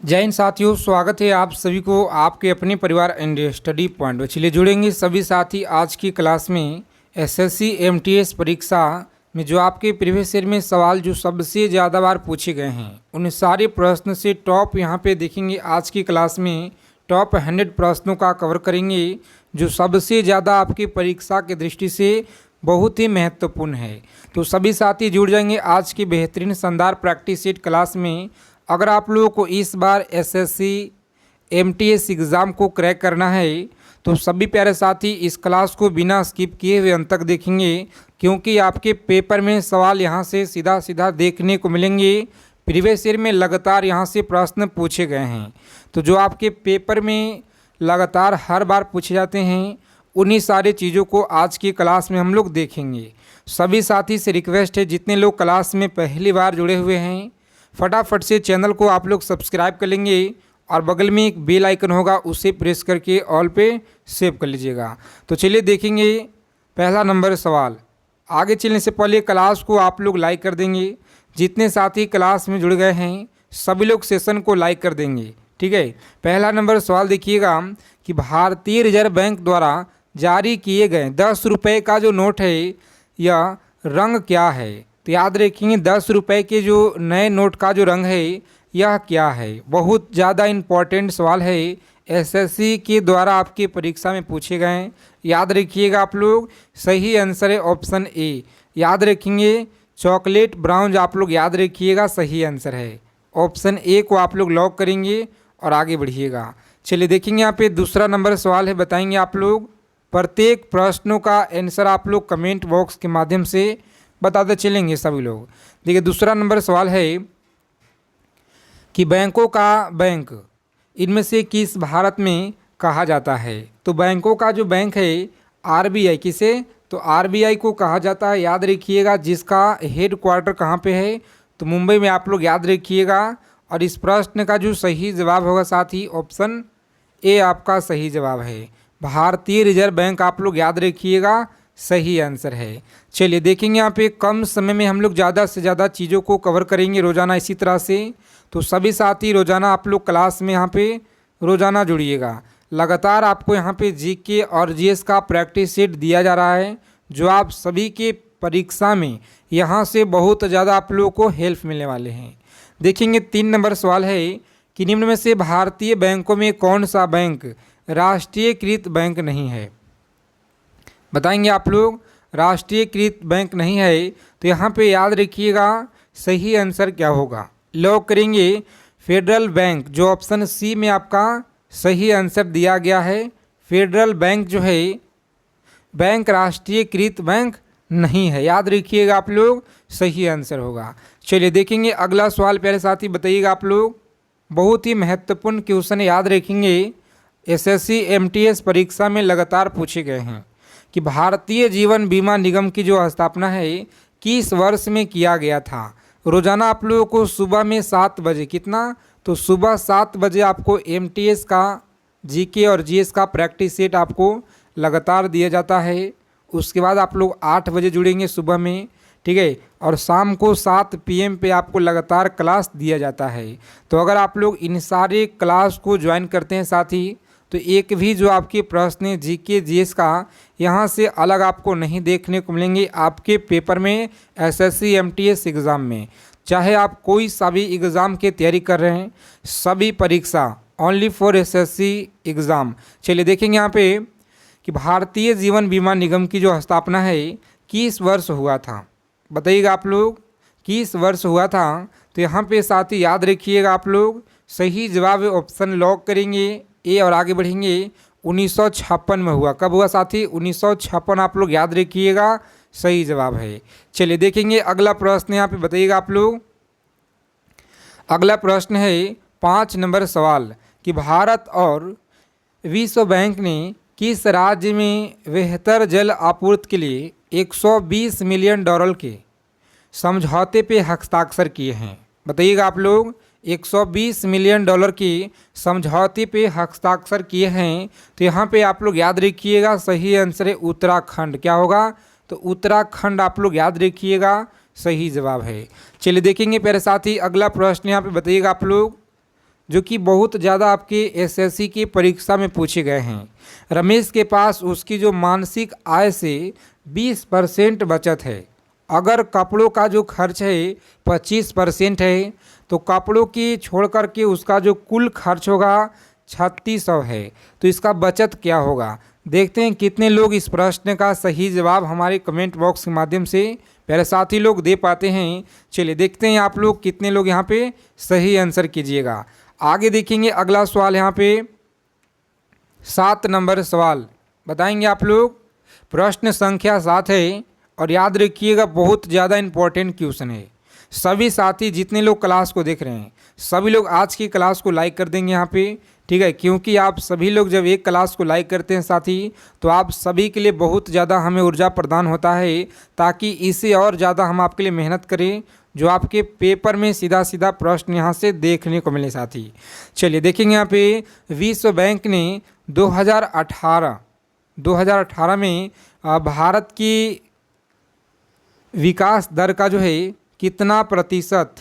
जय हिंद साथियों, स्वागत है आप सभी को आपके अपने परिवार एंड स्टडी पॉइंट। चलिए जुड़ेंगे सभी साथी आज की क्लास में। एसएससी एमटीएस परीक्षा में जो आपके प्रीवियस ईयर में सवाल जो सबसे ज़्यादा बार पूछे गए हैं उन सारे प्रश्न से टॉप यहाँ पे देखेंगे। आज की क्लास में टॉप 100 प्रश्नों का कवर करेंगे जो सबसे ज़्यादा आपकी परीक्षा की दृष्टि से बहुत ही महत्वपूर्ण है। तो सभी साथी जुड़ जाएंगे आज की बेहतरीन शानदार प्रैक्टिस सेट क्लास में। अगर आप लोगों को इस बार एसएससी एमटीएस एग्ज़ाम को क्रैक करना है तो सभी प्यारे साथी इस क्लास को बिना स्किप किए हुए अंत तक देखेंगे, क्योंकि आपके पेपर में सवाल यहां से सीधा सीधा देखने को मिलेंगे। प्रीवियस ईयर में लगातार यहां से प्रश्न पूछे गए हैं, तो जो आपके पेपर में लगातार हर बार पूछे जाते हैं उन्हीं सारी चीज़ों को आज की क्लास में हम लोग देखेंगे। सभी साथी से रिक्वेस्ट है, जितने लोग क्लास में पहली बार जुड़े हुए हैं फटाफट से चैनल को आप लोग सब्सक्राइब कर लेंगे और बगल में एक बेल आइकन होगा उसे प्रेस करके ऑल पे सेव कर लीजिएगा। तो चलिए देखेंगे पहला नंबर सवाल। आगे चलने से पहले क्लास को आप लोग लाइक कर देंगे। जितने साथी क्लास में जुड़ गए हैं सभी लोग सेशन को लाइक कर देंगे, ठीक है। पहला नंबर सवाल देखिएगा कि भारतीय रिजर्व बैंक द्वारा जारी किए गए 10 रुपये का जो नोट है यह रंग क्या है। तो याद रखेंगे 10 रुपये के जो नए नोट का जो रंग है यह क्या है। बहुत ज़्यादा इम्पॉर्टेंट सवाल है, एसएससी के द्वारा आपकी परीक्षा में पूछे गए हैं। याद रखिएगा आप लोग, सही आंसर है ऑप्शन ए। याद रखेंगे चॉकलेट ब्राउन, आप लोग याद रखिएगा सही आंसर है। ऑप्शन ए को आप लोग लॉक करेंगे और आगे बढ़िएगा। चलिए देखेंगे यहाँ पे दूसरा नंबर सवाल है, बताएंगे आप लोग। प्रत्येक प्रश्नों का आंसर आप लोग कमेंट बॉक्स के माध्यम से बताते चलेंगे सभी लोग। देखिए दूसरा नंबर सवाल है कि बैंकों का बैंक इनमें से किस भारत में कहा जाता है। तो बैंकों का जो बैंक है आरबीआई, किसे, तो आरबीआई को कहा जाता है। याद रखिएगा जिसका हेड क्वार्टर कहाँ पे है, तो मुंबई में आप लोग याद रखिएगा। और इस प्रश्न का जो सही जवाब होगा साथी ऑप्शन ए आपका सही जवाब है। भारतीय रिजर्व बैंक आप लोग याद रखिएगा सही आंसर है। चलिए देखेंगे यहाँ पे कम समय में हम लोग ज़्यादा से ज़्यादा चीज़ों को कवर करेंगे रोज़ाना इसी तरह से। तो सभी साथी रोज़ाना आप लोग क्लास में यहाँ पे रोज़ाना जुड़िएगा। लगातार आपको यहाँ पे जीके और जीएस का प्रैक्टिस सेट दिया जा रहा है जो आप सभी के परीक्षा में यहाँ से बहुत ज़्यादा आप लोगों को हेल्प मिलने वाले हैं। देखेंगे 3 नंबर सवाल है कि निम्न में से भारतीय बैंकों में कौन सा बैंक राष्ट्रीयकृत बैंक नहीं है। बताएंगे आप लोग राष्ट्रीयकृत बैंक नहीं है, तो यहाँ पे याद रखिएगा सही आंसर क्या होगा। लॉक करेंगे फेडरल बैंक, जो ऑप्शन सी में आपका सही आंसर दिया गया है। फेडरल बैंक जो है बैंक राष्ट्रीयकृत बैंक नहीं है, याद रखिएगा आप लोग सही आंसर होगा। चलिए देखेंगे अगला सवाल, प्यारे साथी बताइएगा आप लोग। बहुत ही महत्वपूर्ण क्वेश्चन याद रखेंगे, एसएससी एमटीएस परीक्षा में लगातार पूछे गए हैं कि भारतीय जीवन बीमा निगम की जो स्थापना है किस वर्ष में किया गया था। रोज़ाना आप लोगों को सुबह में 7 बजे, कितना, तो सुबह 7 बजे आपको एमटीएस का जीके और जीएस का प्रैक्टिस सेट आपको लगातार दिया जाता है। उसके बाद आप लोग 8 बजे जुड़ेंगे सुबह में, ठीक है, और शाम को 7 PM पे आपको लगातार क्लास दिया जाता है। तो अगर आप लोग इन सारे क्लास को ज्वाइन करते हैं साथी तो एक भी जो आपके प्रश्न जीके जीएस का यहाँ से अलग आपको नहीं देखने को मिलेंगे आपके पेपर में। एसएससी एमटीएस एग्ज़ाम में चाहे आप कोई सा भी एग्ज़ाम की तैयारी कर रहे हैं, सभी परीक्षा ओनली फॉर एसएससी एग्ज़ाम। चलिए देखेंगे यहाँ पे कि भारतीय जीवन बीमा निगम की जो स्थापना है किस वर्ष हुआ था। बताइएगा आप लोग किस वर्ष हुआ था। तो यहाँ पे साथी याद रखिएगा आप लोग सही जवाब ऑप्शन लॉक करेंगे ए और आगे बढ़ेंगे। 1956 में हुआ। कब हुआ साथी, 1956 आप लोग याद रखिएगा सही जवाब है। चलिए देखेंगे अगला प्रश्न यहाँ पे बताइएगा आप लोग। अगला प्रश्न है 5 नंबर सवाल कि भारत और विश्व बैंक ने किस राज्य में बेहतर जल आपूर्ति के लिए 120 मिलियन डॉलर के समझौते पे हस्ताक्षर किए हैं। बताइएगा आप लोग 120 मिलियन डॉलर की समझौते पे हस्ताक्षर किए हैं। तो यहाँ पे आप लोग याद रखिएगा सही आंसर है उत्तराखंड। क्या होगा, तो उत्तराखंड आप लोग याद रखिएगा सही जवाब है। चलिए देखेंगे प्यारे साथी अगला प्रश्न यहाँ पे बताइएगा आप लोग। जो कि बहुत ज़्यादा आपके एसएससी की परीक्षा में पूछे गए हैं। रमेश के पास उसकी जो मासिक आय से 20% बचत है। अगर कपड़ों का जो खर्च है 25% है, तो कपड़ों की छोड़ कर के उसका जो कुल खर्च होगा 3600 है। तो इसका बचत क्या होगा? देखते हैं कितने लोग इस प्रश्न का सही जवाब हमारे कमेंट बॉक्स के माध्यम से पहले साथी लोग दे पाते हैं। चलिए देखते हैं आप लोग कितने लोग यहाँ पे सही आंसर कीजिएगा। आगे देखेंगे अगला सवाल यहाँ पे 7 नंबर सवाल बताएंगे आप लोग। प्रश्न संख्या 7 है और याद रखिएगा बहुत ज़्यादा इम्पोर्टेंट क्वेश्चन है। सभी साथी जितने लोग क्लास को देख रहे हैं सभी लोग आज की क्लास को लाइक कर देंगे यहाँ पे, ठीक है, क्योंकि आप सभी लोग जब एक क्लास को लाइक करते हैं साथी तो आप सभी के लिए बहुत ज़्यादा हमें ऊर्जा प्रदान होता है, ताकि इससे और ज़्यादा हम आपके लिए मेहनत करें, जो आपके पेपर में सीधा सीधा प्रश्न यहाँ से देखने को मिले साथी। चलिए देखेंगे यहाँ पे विश्व बैंक ने 2018 में भारत की विकास दर का जो है कितना प्रतिशत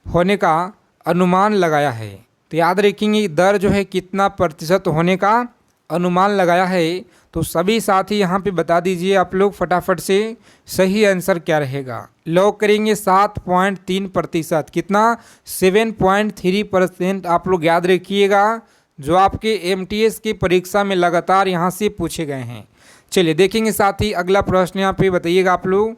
होने का अनुमान लगाया है। तो याद रखेंगे दर जो है कितना प्रतिशत होने का अनुमान लगाया है। तो सभी साथी यहाँ पे बता दीजिए आप लोग फटाफट से सही आंसर क्या रहेगा। लॉक करेंगे 7.3%, कितना 7.3% आप लोग याद रखिएगा, जो आपके एमटीएस की परीक्षा में लगातार यहाँ से पूछे गए हैं। चलिए देखेंगे साथी अगला प्रश्न यहाँ पे बताइएगा आप लोग।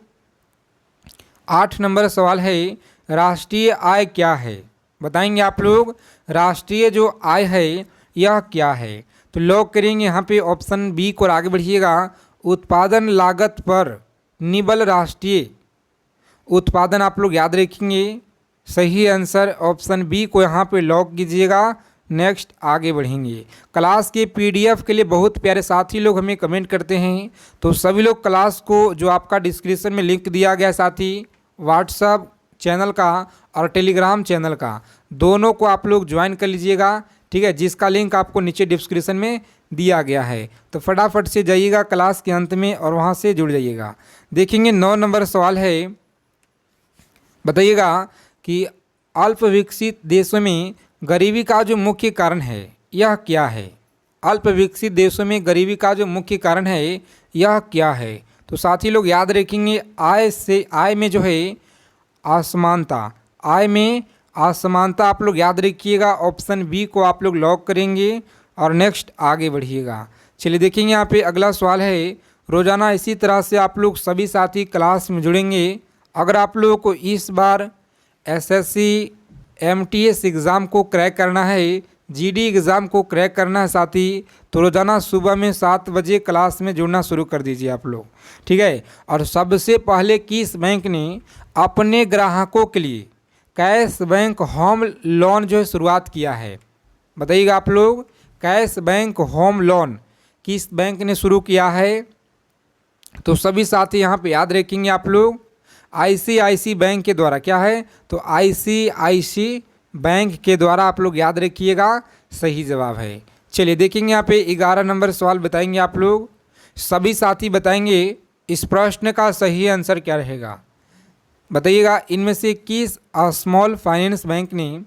8 नंबर सवाल है राष्ट्रीय आय क्या है? बताएंगे आप लोग राष्ट्रीय जो आय है यह क्या है। तो लॉक करेंगे यहाँ पे ऑप्शन बी को, और आगे बढ़िएगा उत्पादन लागत पर निबल राष्ट्रीय उत्पादन आप लोग याद रखेंगे। सही आंसर ऑप्शन बी को यहाँ पे लॉक कीजिएगा। नेक्स्ट आगे बढ़ेंगे। क्लास के पीडीएफ के लिए बहुत प्यारे साथी लोग हमें कमेंट करते हैं, तो सभी लोग क्लास को जो आपका डिस्क्रिप्शन में लिंक दिया गया साथी व्हाट्सएप चैनल का और टेलीग्राम चैनल का, दोनों को आप लोग ज्वाइन कर लीजिएगा, ठीक है, जिसका लिंक आपको नीचे डिस्क्रिप्शन में दिया गया है। तो फटाफट से जाइएगा क्लास के अंत में और वहाँ से जुड़ जाइएगा। देखेंगे 9 नंबर सवाल है, बताइएगा कि अल्प विकसित देशों में गरीबी का जो मुख्य कारण है यह क्या है। अल्प विकसित देशों में गरीबी का जो मुख्य कारण है यह क्या है। तो साथी लोग याद रखेंगे आय में जो है असमानता, आय में असमानता आप लोग याद रखिएगा। ऑप्शन बी को आप लोग लॉक करेंगे और नेक्स्ट आगे बढ़िएगा। चलिए देखेंगे यहाँ पे अगला सवाल है। रोज़ाना इसी तरह से आप लोग सभी साथी क्लास में जुड़ेंगे। अगर आप लोगों को इस बार एसएससी एमटीएस एग्ज़ाम को क्रैक करना है, जीडी एग्ज़ाम को क्रैक करना है साथी, तो रोज़ाना सुबह में 7 बजे क्लास में जुड़ना शुरू कर दीजिए आप लोग, ठीक है। और सबसे पहले किस बैंक ने अपने ग्राहकों के लिए कैश बैंक होम लोन जो है शुरुआत किया है? बताइएगा आप लोग कैश बैंक होम लोन किस बैंक ने शुरू किया है? तो सभी साथी यहाँ पे याद रखेंगे आप लोग आईसीआईसी बैंक के द्वारा। क्या है? तो आईसीआईसी बैंक के द्वारा आप लोग याद रखिएगा, सही जवाब है। चलिए देखेंगे यहाँ पे 11 नंबर सवाल बताएंगे आप लोग। सभी साथी बताएंगे इस प्रश्न का सही आंसर क्या रहेगा। बताइएगा इनमें से किस स्मॉल फाइनेंस बैंक ने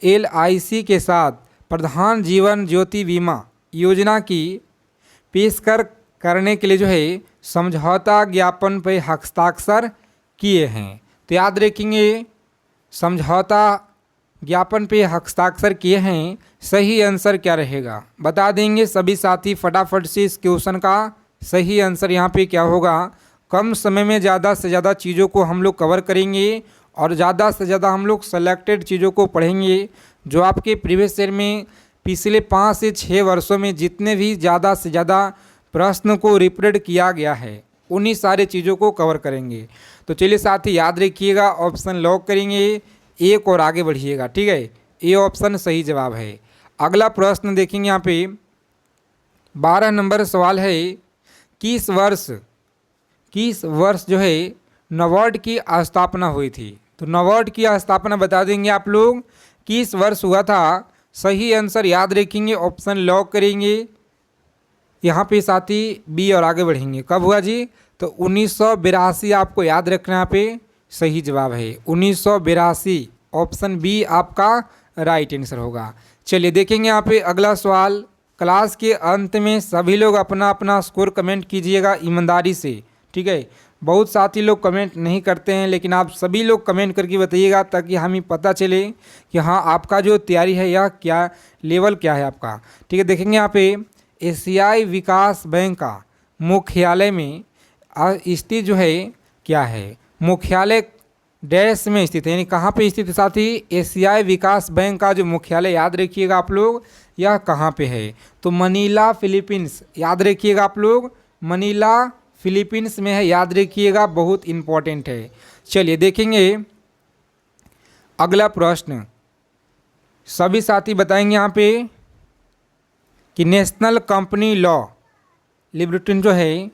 एलआईसी के साथ प्रधान जीवन ज्योति बीमा योजना की पेशकश करने के लिए जो है समझौता ज्ञापन पर हस्ताक्षर किए हैं? तो याद रखेंगे समझौता ज्ञापन पे हस्ताक्षर किए हैं। सही आंसर क्या रहेगा बता देंगे सभी साथी फटाफट से। इस क्वेश्चन का सही आंसर यहाँ पे क्या होगा। कम समय में ज़्यादा से ज़्यादा चीज़ों को हम लोग कवर करेंगे और ज़्यादा से ज़्यादा हम लोग सेलेक्टेड चीज़ों को पढ़ेंगे, जो आपके प्रीवियस ईयर में पिछले 5 से 6 वर्षों में जितने भी ज़्यादा से ज़्यादा प्रश्न को रिपीट किया गया है उन्हीं सारे चीज़ों को कवर करेंगे। तो चलिए साथी याद रखिएगा, ऑप्शन लॉक करेंगे एक और आगे बढ़िएगा, ठीक है। ये ऑप्शन सही जवाब है। अगला प्रश्न देखेंगे यहाँ पे 12 नंबर सवाल है। किस वर्ष जो है नबार्ड की स्थापना हुई थी? तो नबार्ड की स्थापना बता देंगे आप लोग किस वर्ष हुआ था। सही आंसर याद रखेंगे, ऑप्शन लॉक करेंगे यहाँ पे साथी बी और आगे बढ़ेंगे। कब हुआ जी? तो 1982 आपको याद रखना, यहाँ पे सही जवाब है 1982। ऑप्शन बी आपका राइट आंसर होगा। चलिए देखेंगे यहाँ पे अगला सवाल। क्लास के अंत में सभी लोग अपना अपना स्कोर कमेंट कीजिएगा ईमानदारी से, ठीक है। बहुत साथी लोग कमेंट नहीं करते हैं, लेकिन आप सभी लोग कमेंट करके बताइएगा ताकि हमें पता चले कि हाँ आपका जो तैयारी है यह क्या लेवल क्या है आपका, ठीक है। देखेंगे यहाँ पे एशियाई विकास बैंक का मुख्यालय में स्थित जो है क्या है, मुख्यालय डैश में स्थित है, यानी कहाँ पे स्थित है साथी? एशियाई विकास बैंक का जो मुख्यालय याद रखिएगा आप लोग, यह कहाँ पे है? तो मनीला फिलीपींस, याद रखिएगा आप लोग, मनीला फिलीपींस में है, याद रखिएगा, बहुत इंपॉर्टेंट है। चलिए देखेंगे अगला प्रश्न। सभी साथी बताएंगे यहाँ पे कि नेशनल कंपनी लॉ लिबर्टन जो है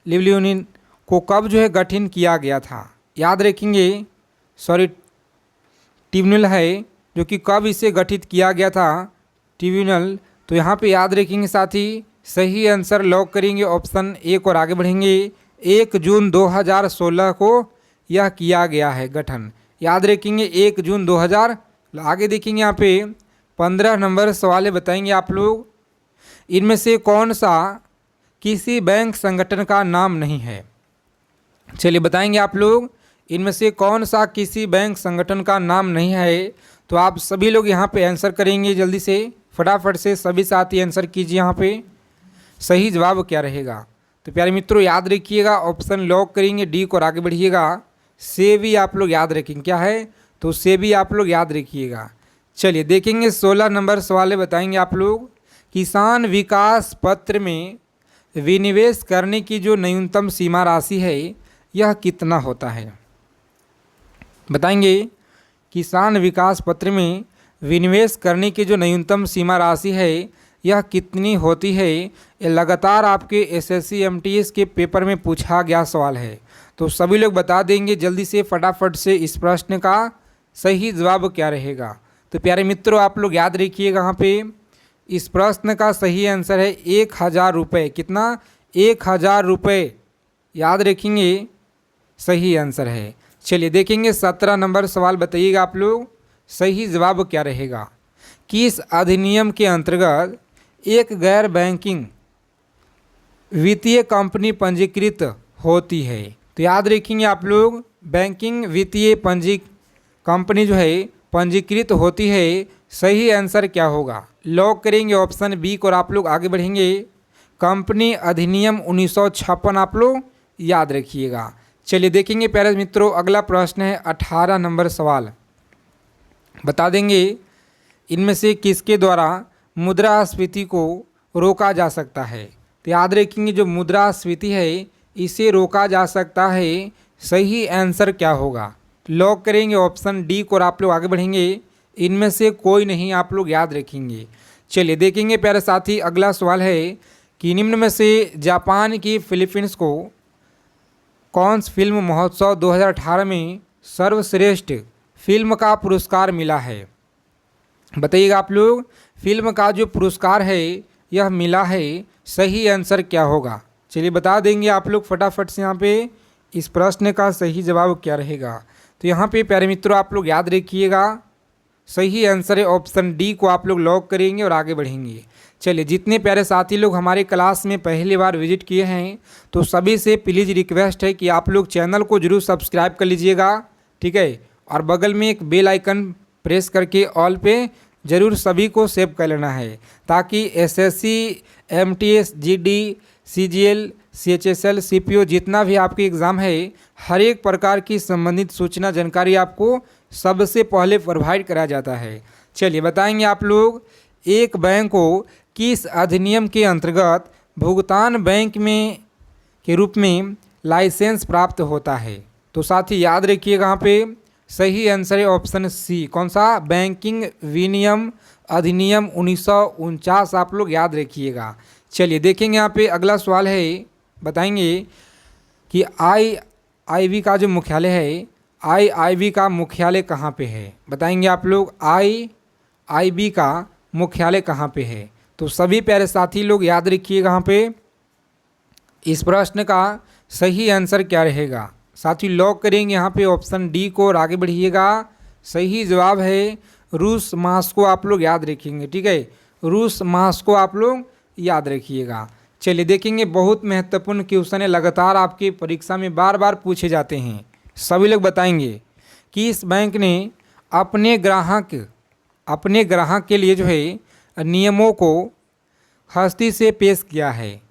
लिबर्टन को कब जो है गठन किया गया था? याद रखेंगे, सॉरी ट्रिब्यूनल है जो कि कब इसे गठित किया गया था, ट्रिब्यूनल। तो यहाँ पे याद रखेंगे साथी, सही आंसर लॉक करेंगे ऑप्शन ए और आगे बढ़ेंगे। 1 जून 2016 को यह किया गया है गठन, याद रखेंगे 1 जून 2000। आगे देखेंगे यहाँ पे 15 नंबर सवाल बताएंगे आप लोग। इनमें से कौन सा किसी बैंक संगठन का नाम नहीं है? चलिए बताएंगे आप लोग, इनमें से कौन सा किसी बैंक संगठन का नाम नहीं है? तो आप सभी लोग यहाँ पे आंसर करेंगे जल्दी से, फटाफट से सभी साथी आंसर कीजिए। यहाँ पे सही जवाब क्या रहेगा? तो प्यारे मित्रों याद रखिएगा, ऑप्शन लॉक करेंगे डी को और आगे बढ़िएगा। से भी आप लोग याद रखेंगे क्या है, तो से भी आप लोग याद रखिएगा। चलिए देखेंगे 16 नंबर सवाल बताएंगे आप लोग। किसान विकास पत्र में विनिवेश करने की जो न्यूनतम सीमा राशि है यह कितना होता है? बताएंगे किसान विकास पत्र में विनिवेश करने की जो न्यूनतम सीमा राशि है यह कितनी होती है? ये लगातार आपके एसएससी एमटीएस के पेपर में पूछा गया सवाल है, तो सभी लोग बता देंगे जल्दी से फटाफट से इस प्रश्न का सही जवाब क्या रहेगा। तो प्यारे मित्रों आप लोग याद रखिएगा, यहाँ पे इस प्रश्न का सही आंसर है 1000 रुपये। कितना? 1000 रुपये, याद रखेंगे, सही आंसर है। चलिए देखेंगे 17 नंबर सवाल बताइएगा आप लोग, सही जवाब क्या रहेगा? किस अधिनियम के अंतर्गत एक गैर बैंकिंग वित्तीय कंपनी पंजीकृत होती है? तो याद रखेंगे आप लोग, बैंकिंग वित्तीय कंपनी जो है पंजीकृत होती है। सही आंसर क्या होगा? लॉक करेंगे ऑप्शन बी को और आप लोग आगे बढ़ेंगे। कंपनी अधिनियम 1956 आप लोग याद रखिएगा। चलिए देखेंगे प्यारे मित्रों अगला प्रश्न है 18 नंबर सवाल। बता देंगे इनमें से किसके द्वारा मुद्रास्फीति को रोका जा सकता है? तो याद रखेंगे जो मुद्रास्फीति है इसे रोका जा सकता है। सही आंसर क्या होगा? लॉक करेंगे ऑप्शन डी को और आप लोग आगे बढ़ेंगे। इनमें से कोई नहीं आप लोग याद रखेंगे। चलिए देखेंगे प्यारे साथी अगला सवाल है कि निम्न में से जापान की फिलीपींस को कौन फिल्म महोत्सव 2018 में सर्वश्रेष्ठ फिल्म का पुरस्कार मिला है? बताइएगा आप लोग, फिल्म का जो पुरस्कार है यह मिला है, सही आंसर क्या होगा? चलिए बता देंगे आप लोग फटाफट से यहाँ पे इस प्रश्न का सही जवाब क्या रहेगा। तो यहाँ पे प्यारे मित्रों आप लोग याद रखिएगा, सही आंसर है ऑप्शन डी को आप लोग लॉक करेंगे और आगे बढ़ेंगे। चलिए जितने प्यारे साथी लोग हमारे क्लास में पहली बार विजिट किए हैं तो सभी से प्लीज़ रिक्वेस्ट है कि आप लोग चैनल को जरूर सब्सक्राइब कर लीजिएगा, ठीक है, और बगल में एक बेल आइकन प्रेस करके ऑल पे ज़रूर सभी को सेव कर लेना है, ताकि SSC, MTS, GD, CGL, CHSL, CPO जितना भी आपके एग्ज़ाम है हर एक प्रकार की संबंधित सूचना जानकारी आपको सबसे पहले प्रोवाइड कराया जाता है। चलिए बताएंगे आप लोग, एक बैंक को किस अधिनियम के अंतर्गत भुगतान बैंक में के रूप में लाइसेंस प्राप्त होता है? तो साथी याद रखिएगा, यहाँ पे सही आंसर है ऑप्शन सी। कौन सा? बैंकिंग विनियम अधिनियम 1949 आप लोग याद रखिएगा। चलिए देखेंगे यहाँ पे अगला सवाल है, बताएंगे कि आईआईबी का जो मुख्यालय है, आईआईबी का मुख्यालय कहाँ पे है? बताएंगे आप लोग, आईआईबी का मुख्यालय कहाँ पे है? तो सभी प्यारे साथी लोग याद रखिएगा, यहाँ पे इस प्रश्न का सही आंसर क्या रहेगा? साथी लॉक करेंगे यहाँ पे ऑप्शन डी को और आगे बढ़िएगा। सही जवाब है रूस मास्को आप लोग याद रखेंगे, ठीक है, रूस मास्को आप लोग याद रखिएगा। चलिए देखेंगे, बहुत महत्वपूर्ण क्वेश्चन है, लगातार आपकी परीक्षा में बार बार पूछे जाते हैं। सभी लोग बताएंगे कि इस बैंक ने अपने ग्राहक के लिए जो है नियमों को हस्ती से पेश किया है,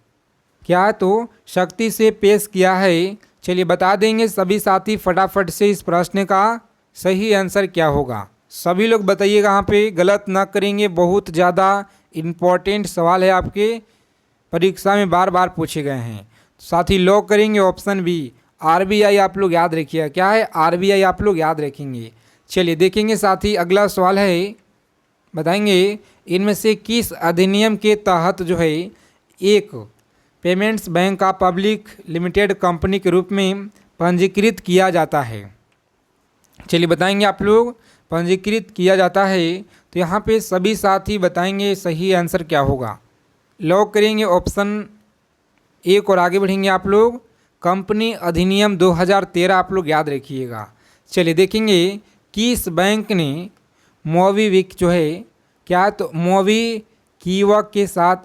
क्या तो शक्ति से पेश किया है। चलिए बता देंगे सभी साथी फटाफट से इस प्रश्न का सही आंसर क्या होगा। सभी लोग बताइएगा, यहाँ पे गलत ना करेंगे, बहुत ज़्यादा इम्पोर्टेंट सवाल है, आपके परीक्षा में बार बार पूछे गए हैं। साथी लॉक करेंगे ऑप्शन बी, आरबीआई आप लोग याद रखिएगा, क्या है आरबीआई आप लोग याद रखेंगे। चलिए देखेंगे साथी, अगला सवाल है, बताएंगे इनमें से किस अधिनियम के तहत जो है एक पेमेंट्स बैंक का पब्लिक लिमिटेड कंपनी के रूप में पंजीकृत किया जाता है। चलिए बताएंगे आप लोग, पंजीकृत किया जाता है, तो यहाँ पे सभी साथी बताएंगे सही आंसर क्या होगा। लॉक करेंगे ऑप्शन एक और आगे बढ़ेंगे आप लोग, कंपनी अधिनियम 2013 आप लोग याद रखिएगा। चलिए देखेंगे किस बैंक ने मोबीक्विक जो है, क्या तो मोबीक्विक के साथ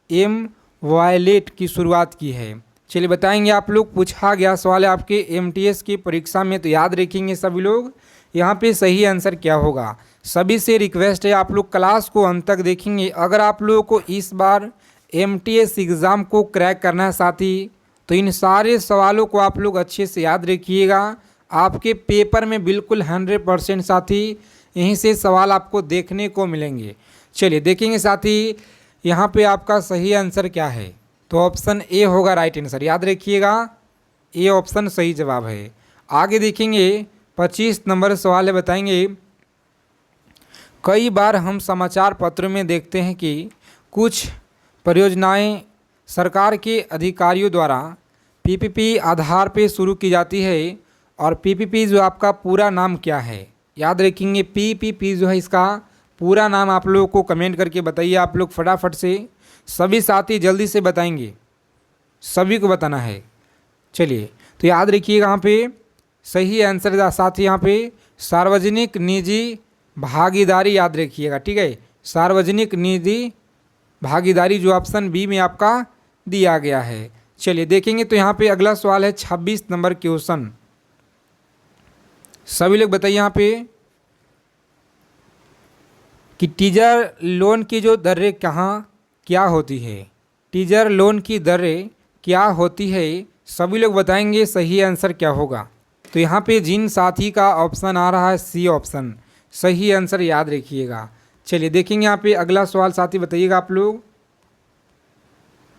एम वॉलेट की शुरुआत की है। चलिए बताएंगे आप लोग, पूछा गया सवाल है आपके एमटीएस की परीक्षा में, तो याद रखेंगे सभी लोग, यहाँ पे सही आंसर क्या होगा। सभी से रिक्वेस्ट है आप लोग क्लास को अंत तक देखेंगे। अगर आप लोगों को इस बार एमटीएस एग्ज़ाम को क्रैक करना है साथी, तो इन सारे सवालों को आप लोग अच्छे से याद रखिएगा। आपके पेपर में बिल्कुल 100% साथी यहीं से सवाल आपको देखने को मिलेंगे। चलिए देखेंगे साथी, यहाँ पे आपका सही आंसर क्या है, तो ऑप्शन ए होगा राइट आंसर, याद रखिएगा, ए ऑप्शन सही जवाब है। आगे देखेंगे 25 नंबर सवाल है, बताएंगे कई बार हम समाचार पत्रों में देखते हैं कि कुछ परियोजनाएं सरकार के अधिकारियों द्वारा पीपीपी आधार पे शुरू की जाती है, और पीपीपी जो आपका पूरा नाम क्या है, याद रखेंगे पीपीपी जो है इसका पूरा नाम आप लोगों को कमेंट करके बताइए। आप लोग फटाफट से, सभी साथी जल्दी से बताएंगे, सभी को बताना है। चलिए तो याद रखिएगा, यहाँ पे सही आंसर साथी यहाँ पे सार्वजनिक निजी भागीदारी याद रखिएगा, ठीक है, सार्वजनिक निजी भागीदारी जो ऑप्शन बी में आपका दिया गया है। चलिए देखेंगे, तो यहाँ पे अगला सवाल है 26 नंबर क्वेश्चन, सभी लोग बताइए यहाँ पे कि टीजर लोन की जो दरें क्या होती है, टीजर लोन की दरें क्या होती है, सभी लोग बताएंगे सही आंसर क्या होगा। तो यहाँ पे जिन साथी का ऑप्शन आ रहा है सी ऑप्शन, सही आंसर याद रखिएगा। चलिए देखेंगे यहाँ पे अगला सवाल साथी, बताइएगा आप लोग,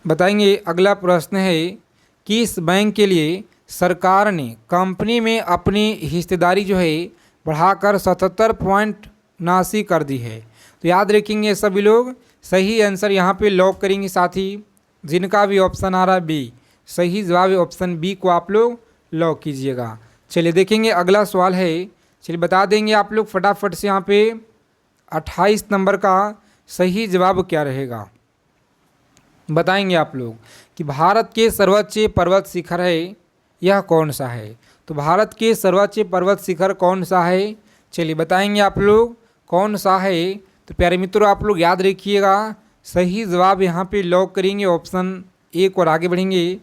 बताएंगे अगला प्रश्न है, किस बैंक के लिए सरकार ने कंपनी में अपनी हिस्सेदारी जो है बढ़ाकर 77.79 कर दी है। तो याद रखेंगे सभी लोग, सही आंसर यहाँ पे लॉक करेंगे साथी, जिनका भी ऑप्शन आ रहा है बी, सही जवाब ऑप्शन बी को आप लोग लॉक कीजिएगा। चलिए देखेंगे अगला सवाल है, चलिए बता देंगे आप लोग फटाफट से, यहाँ पे 28 नंबर का सही जवाब क्या रहेगा, बताएंगे आप लोग कि भारत के सर्वोच्च पर्वत शिखर है, यह कौन सा है। तो भारत के सर्वोच्च पर्वत शिखर कौन सा है, चलिए बताएंगे आप लोग कौन सा है। तो प्यारे मित्रों आप लोग याद रखिएगा, सही जवाब यहाँ पे लॉक करेंगे ऑप्शन एक और आगे बढ़ेंगे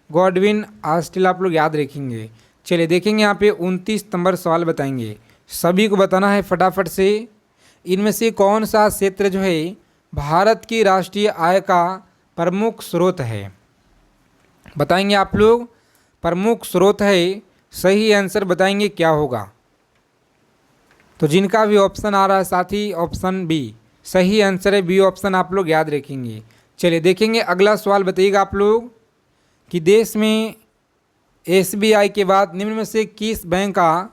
गॉडविन आस्टिल आप लोग याद रखेंगे। चलिए देखेंगे यहाँ पे 29 नंबर सवाल, बताएंगे सभी को बताना है फटाफट से, इनमें से कौन सा क्षेत्र जो है भारत की राष्ट्रीय आय का प्रमुख स्रोत है, बताएंगे आप लोग, प्रमुख स्रोत है, सही आंसर बताएंगे क्या होगा। तो जिनका भी ऑप्शन आ रहा है साथी ऑप्शन बी, सही आंसर है बी ऑप्शन, आप लोग याद रखेंगे। चलिए देखेंगे अगला सवाल, बताइएगा आप लोग कि देश में एसबीआई के बाद निम्न में से किस बैंक का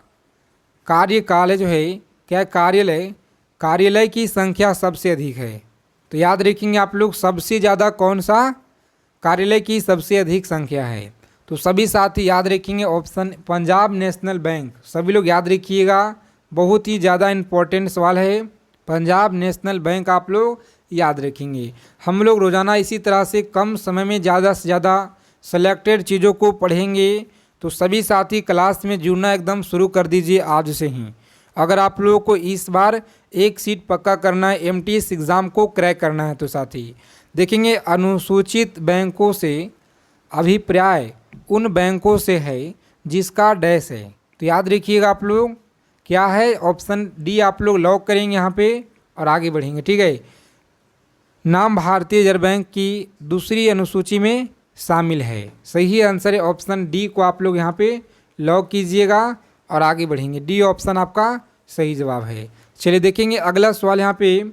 कार्यकाल जो है, क्या कार्यालय की संख्या सबसे अधिक है। तो याद रखेंगे आप लोग, सबसे ज़्यादा कौन सा कार्यालय की सबसे अधिक संख्या है। तो सभी साथी याद रखेंगे ऑप्शन पंजाब नेशनल बैंक, सभी लोग याद रखिएगा, बहुत ही ज़्यादा इम्पोर्टेंट सवाल है, पंजाब नेशनल बैंक आप लोग याद रखेंगे। हम लोग रोज़ाना इसी तरह से कम समय में ज़्यादा से ज़्यादा सेलेक्टेड चीज़ों को पढ़ेंगे, तो सभी साथी क्लास में जुड़ना एकदम शुरू कर दीजिए आज से ही। अगर आप लोगों को इस बार एक सीट पक्का करना है, एमटीएस एग्ज़ाम को क्रैक करना है, तो साथी देखेंगे अनुसूचित बैंकों से अभिप्राय उन बैंकों से है जिसका डैश है। तो याद रखिएगा आप लोग क्या है, ऑप्शन डी आप लोग लॉक करेंगे यहाँ पे और आगे बढ़ेंगे। ठीक है, नाम भारतीय रिजर्व बैंक की दूसरी अनुसूची में शामिल है। सही आंसर है ऑप्शन डी को आप लोग यहाँ पे लॉक कीजिएगा और आगे बढ़ेंगे। डी ऑप्शन आपका सही जवाब है। चलिए देखेंगे अगला सवाल यहाँ पे।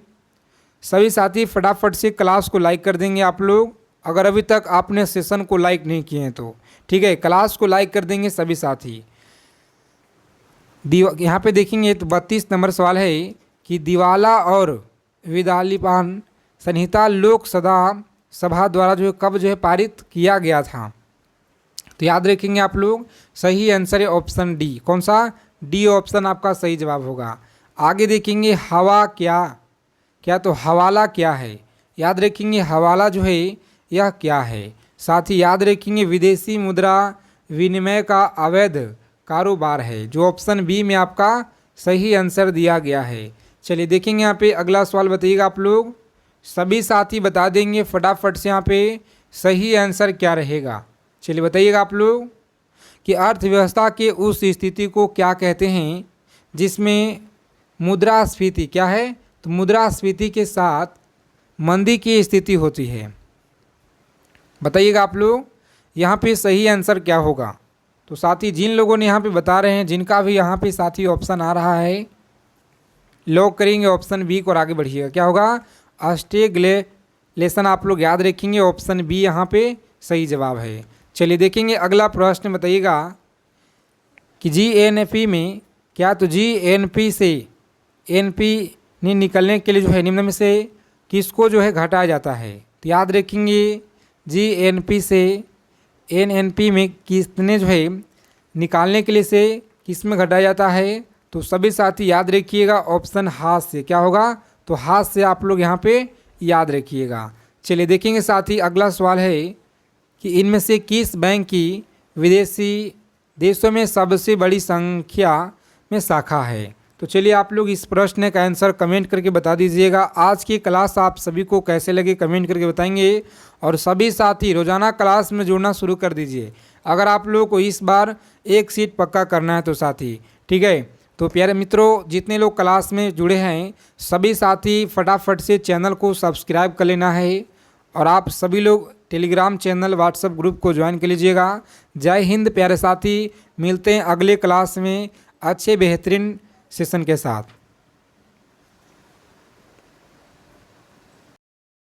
सभी साथी फटाफट से क्लास को लाइक कर देंगे आप लोग, अगर अभी तक आपने सेशन को लाइक नहीं किए हैं तो। ठीक है, क्लास को लाइक कर देंगे सभी साथी। यहाँ पे देखेंगे तो 32 नंबर सवाल है कि दिवाला और विदालिपान संहिता लोक सभा द्वारा जो है कब जो है पारित किया गया था। तो याद रखेंगे आप लोग सही आंसर है ऑप्शन डी। कौन सा? डी ऑप्शन आपका सही जवाब होगा। आगे देखेंगे हवा क्या तो हवाला क्या है। याद रखेंगे हवाला जो है यह क्या है। साथ ही याद रखेंगे विदेशी मुद्रा विनिमय का अवैध कारोबार है, जो ऑप्शन बी में आपका सही आंसर दिया गया है। चलिए देखेंगे यहाँ पे अगला सवाल बताइएगा आप लोग, सभी साथी बता देंगे फटाफट से यहाँ पे सही आंसर क्या रहेगा। चलिए बताइएगा आप लोग कि अर्थव्यवस्था के उस स्थिति को क्या कहते हैं जिसमें मुद्रास्फीति क्या है, तो मुद्रास्फीति के साथ मंदी की स्थिति होती है। बताइएगा आप लोग यहाँ पे सही आंसर क्या होगा। तो साथी जिन लोगों ने यहाँ पे बता रहे हैं, जिनका भी यहाँ पे साथी ऑप्शन आ रहा है, लॉक करेंगे ऑप्शन बी को और आगे बढ़िएगा। क्या होगा? स्टेगलेशन आप लोग याद रखेंगे, ऑप्शन बी यहाँ पे सही जवाब है। चलिए देखेंगे अगला प्रश्न बताइएगा कि जीएनपी में क्या तो जीएनपी से एनपी निकलने के लिए जो है निम्न में से किसको जो है घटाया जाता है। तो याद रखेंगे जीएनपी से एनएनपी में किसने जो है निकालने के लिए से किस में घटाया जाता है। तो सभी साथी याद रखिएगा ऑप्शन हाथ से। क्या होगा? तो हाथ से आप लोग यहाँ पे याद रखिएगा। चलिए देखेंगे साथी अगला सवाल है कि इनमें से किस बैंक की विदेशी देशों में सबसे बड़ी संख्या में शाखा है। तो चलिए आप लोग इस प्रश्न का आंसर कमेंट करके बता दीजिएगा। आज की क्लास आप सभी को कैसे लगे कमेंट करके बताएंगे, और सभी साथी रोजाना क्लास में जुड़ना शुरू कर दीजिए अगर आप लोगों को इस बार एक सीट पक्का करना है तो साथी। ठीक है, तो प्यारे मित्रों जितने लोग क्लास में जुड़े हैं सभी साथी फटाफट से चैनल को सब्सक्राइब कर लेना है, और आप सभी लोग टेलीग्राम चैनल व्हाट्सएप ग्रुप को ज्वाइन कर लीजिएगा। जय हिंद प्यारे साथी, मिलते हैं अगले क्लास में अच्छे बेहतरीन सेशन के साथ।